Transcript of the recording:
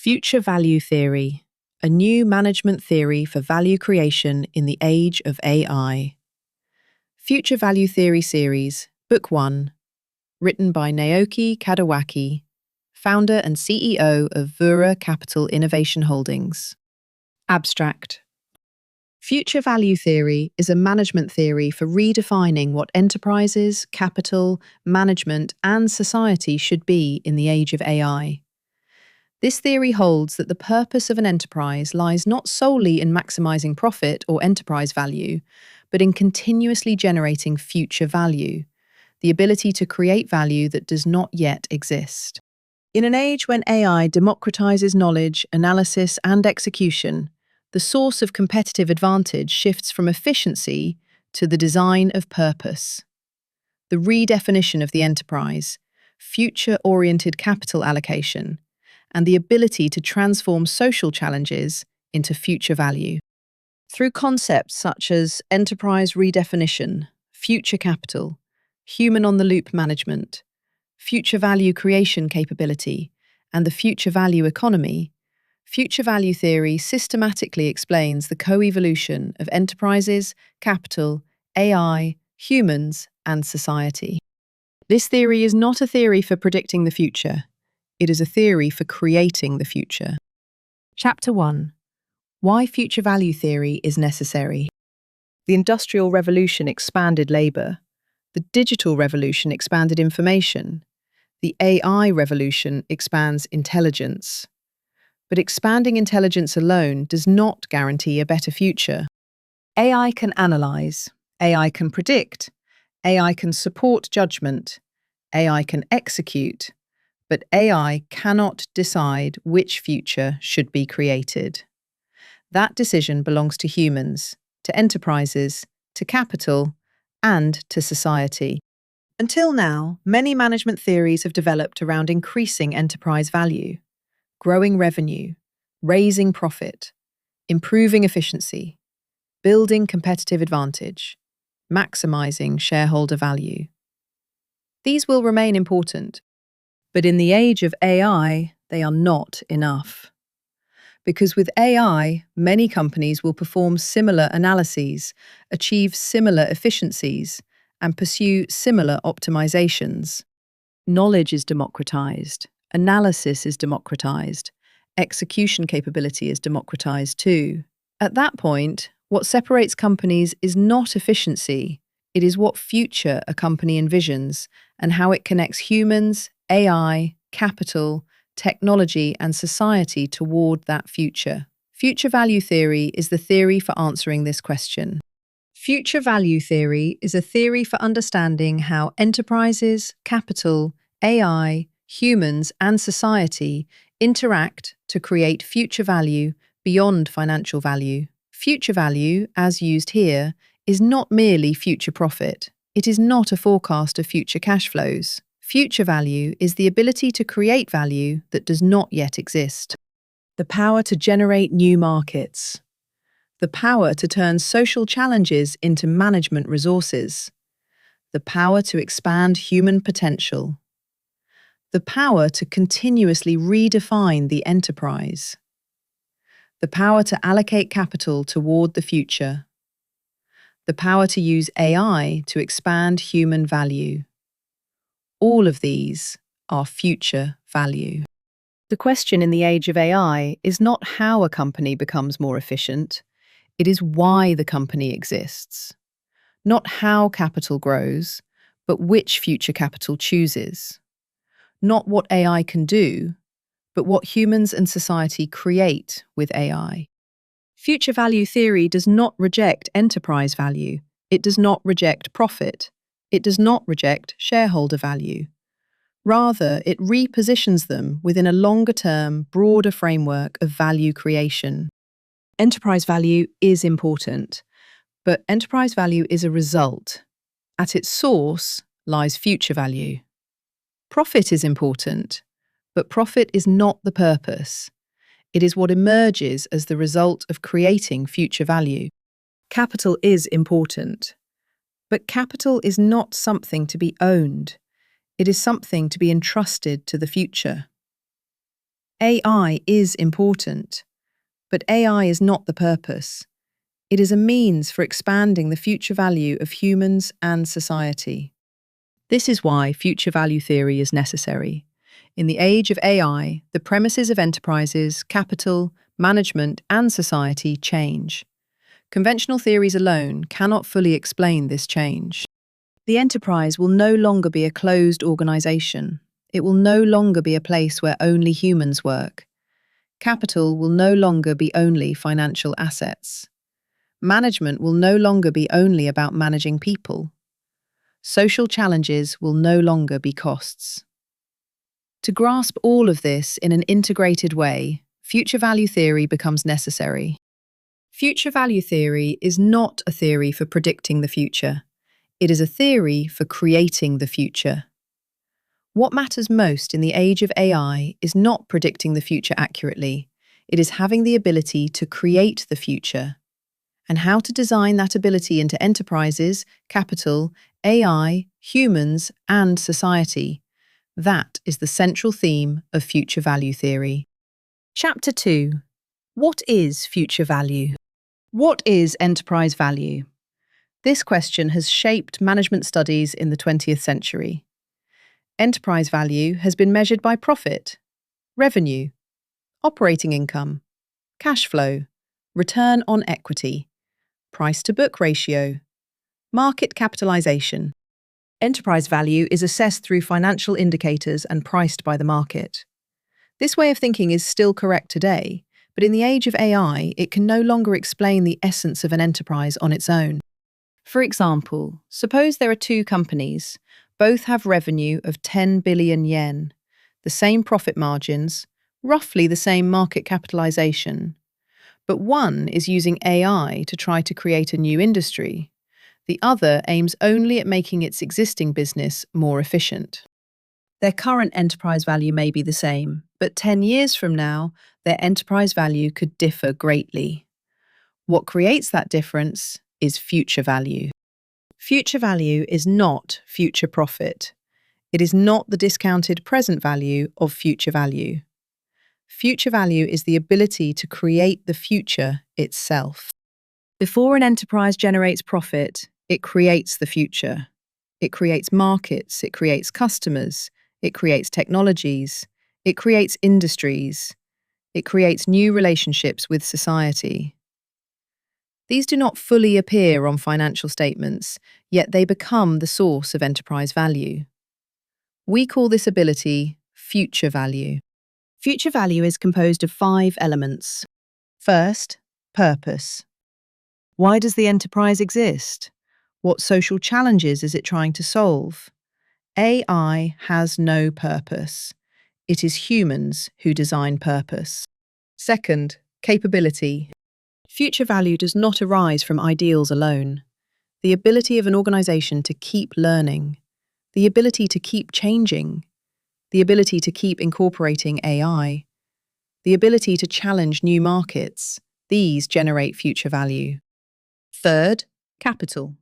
Future Value Theory, a new management theory for value creation in the age of AI. Future Value Theory Series, Book 1, written by Naoki Kadawaki, founder and CEO of Vura Capital Innovation Holdings. Abstract. Future Value Theory is a management theory for redefining what enterprises, capital, management, and society should be in the age of AI. This theory holds that the purpose of an enterprise lies not solely in maximizing profit or enterprise value, but in continuously generating future value, the ability to create value that does not yet exist. In an age when AI democratizes knowledge, analysis, and execution, the source of competitive advantage shifts from efficiency to the design of purpose. The redefinition of the enterprise, future-oriented capital allocation, and the ability to transform social challenges into future value. Through concepts such as enterprise redefinition, future capital, human-on-the-loop management, future value creation capability, and the future value economy, future value theory systematically explains the co-evolution of enterprises, capital, AI, humans, and society. This theory is not a theory for predicting the future. It is a theory for creating the future. Chapter 1. Why future value theory is necessary. The Industrial Revolution expanded labor. The digital revolution expanded information. The AI revolution expands intelligence. But expanding intelligence alone does not guarantee a better future. AI can analyze. AI can predict. AI can support judgment. AI can execute. But AI cannot decide which future should be created. That decision belongs to humans, to enterprises, to capital, and to society. Until now, many management theories have developed around increasing enterprise value, growing revenue, raising profit, improving efficiency, building competitive advantage, maximizing shareholder value. These will remain important. But in the age of AI, they are not enough. Because with AI, many companies will perform similar analyses, achieve similar efficiencies, and pursue similar optimizations. Knowledge is democratized, analysis is democratized, execution capability is democratized too. At that point, what separates companies is not efficiency, it is what future a company envisions and how it connects humans, AI, capital, technology, and society toward that future. Future value theory is the theory for answering this question. Future value theory is a theory for understanding how enterprises, capital, AI, humans, and society interact to create future value beyond financial value. Future value, as used here, is not merely future profit. It is not a forecast of future cash flows. Future value is the ability to create value that does not yet exist. The power to generate new markets. The power to turn social challenges into management resources. The power to expand human potential. The power to continuously redefine the enterprise. The power to allocate capital toward the future. The power to use AI to expand human value. All of these are future value. The question in the age of AI is not how a company becomes more efficient, it is why the company exists. Not how capital grows, but which future capital chooses. Not what AI can do, but what humans and society create with AI. Future value theory does not reject enterprise value. It does not reject profit. It does not reject shareholder value. Rather, it repositions them within a longer-term, broader framework of value creation. Enterprise value is important, but enterprise value is a result. At its source lies future value. Profit is important, but profit is not the purpose. It is what emerges as the result of creating future value. Capital is important, but capital is not something to be owned. It is something to be entrusted to the future. AI is important, but AI is not the purpose. It is a means for expanding the future value of humans and society. This is why future value theory is necessary. In the age of AI, the premises of enterprises, capital, management, and society change. Conventional theories alone cannot fully explain this change. The enterprise will no longer be a closed organization. It will no longer be a place where only humans work. Capital will no longer be only financial assets. Management will no longer be only about managing people. Social challenges will no longer be costs. To grasp all of this in an integrated way, future value theory becomes necessary. Future value theory is not a theory for predicting the future. It is a theory for creating the future. What matters most in the age of AI is not predicting the future accurately. It is having the ability to create the future. And how to design that ability into enterprises, capital, AI, humans, and society. That is the central theme of future value theory. Chapter 2. What is future value? What is enterprise value? This question has shaped management studies in the 20th century. Enterprise value has been measured by profit, revenue, operating income, cash flow, return on equity, price-to-book ratio, market capitalization. Enterprise value is assessed through financial indicators and priced by the market. This way of thinking is still correct today, but in the age of AI, it can no longer explain the essence of an enterprise on its own. For example, suppose there are two companies. Both have revenue of 10 billion yen, the same profit margins, roughly the same market capitalization. But one is using AI to try to create a new industry. The other aims only at making its existing business more efficient. Their current enterprise value may be the same, but 10 years from now, their enterprise value could differ greatly. What creates that difference is future value. Future value is not future profit. It is not the discounted present value of future value. Future value is the ability to create the future itself. Before an enterprise generates profit, it creates the future. It creates markets, it creates customers, it creates technologies, it creates industries, it creates new relationships with society. These do not fully appear on financial statements, yet they become the source of enterprise value. We call this ability future value. Future value is composed of 5 elements. First, purpose. Why does the enterprise exist? What social challenges is it trying to solve? AI has no purpose. It is humans who design purpose. Second, capability. Future value does not arise from ideals alone. The ability of an organization to keep learning, the ability to keep changing, the ability to keep incorporating AI, the ability to challenge new markets, these generate future value. Third, capital.